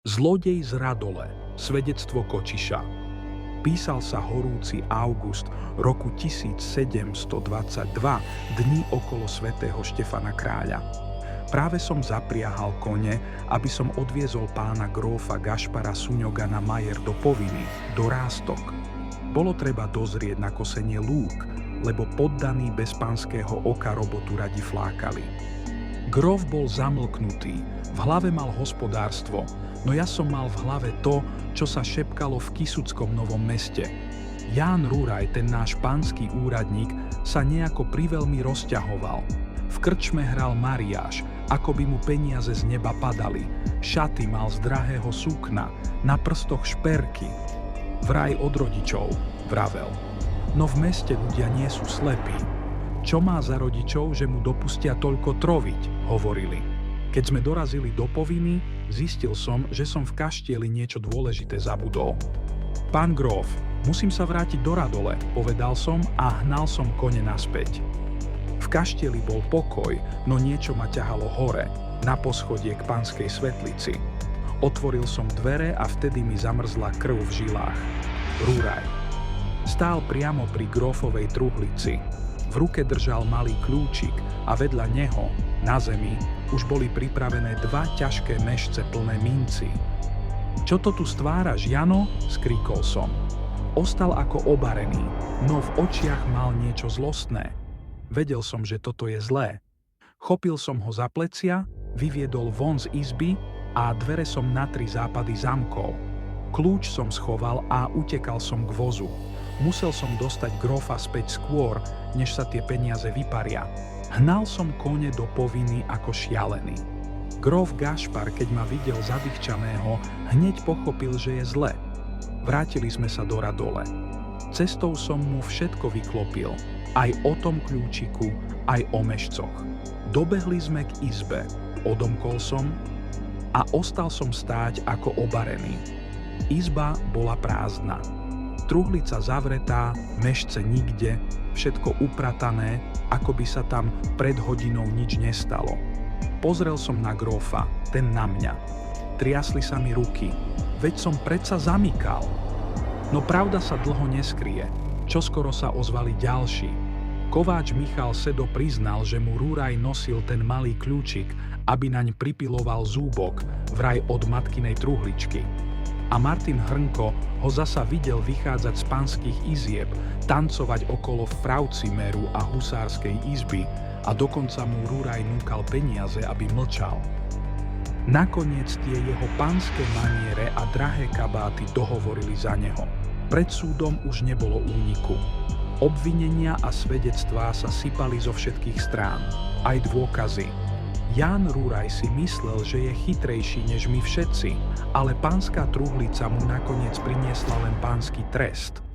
Zlodej z Radole, svedectvo Kočiša. Písal sa horúci august roku 1722, dní okolo svätého Štefana Kráľa. Práve som zapriahal kone, aby som odviezol pána grófa Gašpara Suňoga na Majer do Povinny, do Rástok. Bolo treba dozrieť na kosenie lúk, lebo poddaní bez pánskeho oka robotu radi flákali. Gróf bol zamlknutý, v hlave mal hospodárstvo, no ja som mal v hlave to, čo sa šepkalo v Kisuckom Novom Meste. Ján Ruraj, ten náš pánsky úradník, sa nejako priveľmi rozťahoval. V krčme hral mariáš, ako by mu peniaze z neba padali. Šaty mal z drahého sukna, na prstoch šperky. Vraj od rodičov, vravel. No v meste ľudia nie sú slepí. Čo má za rodičov, že mu dopustia toľko troviť, hovorili. Keď sme dorazili do Povinny, zistil som, že som v kaštieli niečo dôležité zabudol. Pán gróf, musím sa vrátiť do Radole, povedal som a hnal som kone naspäť. V kaštieli bol pokoj, no niečo ma ťahalo hore, na poschodie k Panskej svetlici. Otvoril som dvere a vtedy mi zamrzla krv v žilách. Rúraj. Stál priamo pri grófovej truhlici. V ruke držal malý kľúčik a vedľa neho, na zemi, už boli pripravené dva ťažké mešce plné mincí. Čo to tu stváraš, Jano? Skríkol som. Ostal ako obarený, no v očiach mal niečo zlostné. Vedel som, že toto je zlé. Chopil som ho za plecia, vyviedol von z izby a dvere som na 3 západy zamkol. Kľúč som schoval a utekal som k vozu. Musel som dostať grófa späť skôr, než sa tie peniaze vyparia. Hnal som kone do Povinny ako šialený. Gróf Gašpar, keď ma videl zadýchčaného, hneď pochopil, že je zle. Vrátili sme sa do Radole. Cestou som mu všetko vyklopil. Aj o tom kľúčiku, aj o mešcoch. Dobehli sme k izbe. Odomkol som a ostal som stáť ako obarený. Izba bola prázdna. Truhlica zavretá, mešce nikde, všetko upratané, ako by sa tam pred hodinou nič nestalo. Pozrel som na grófa, ten na mňa. Triasli sa mi ruky, veď som predsa zamykal. No pravda sa dlho neskrie, čoskoro sa ozvali ďalší. Kováč Michal Sedo priznal, že mu Rúraj nosil ten malý kľúčik, aby naň pripiloval zúbok, vraj od matkinej truhličky. A Martin Hrnko ho zasa videl vychádzať z panských izieb, tancovať okolo Fraucimeru a husárskej izby a dokonca mu Rúraj núkal peniaze, aby mlčal. Nakoniec tie jeho panské maniere a drahé kabáty dohovorili za neho. Pred súdom už nebolo úniku. Obvinenia a svedectvá sa sypali zo všetkých strán, aj dôkazy. Ján Rúraj si myslel, že je chytrejší než my všetci, ale pánska truhlica mu nakoniec priniesla len pánsky trest.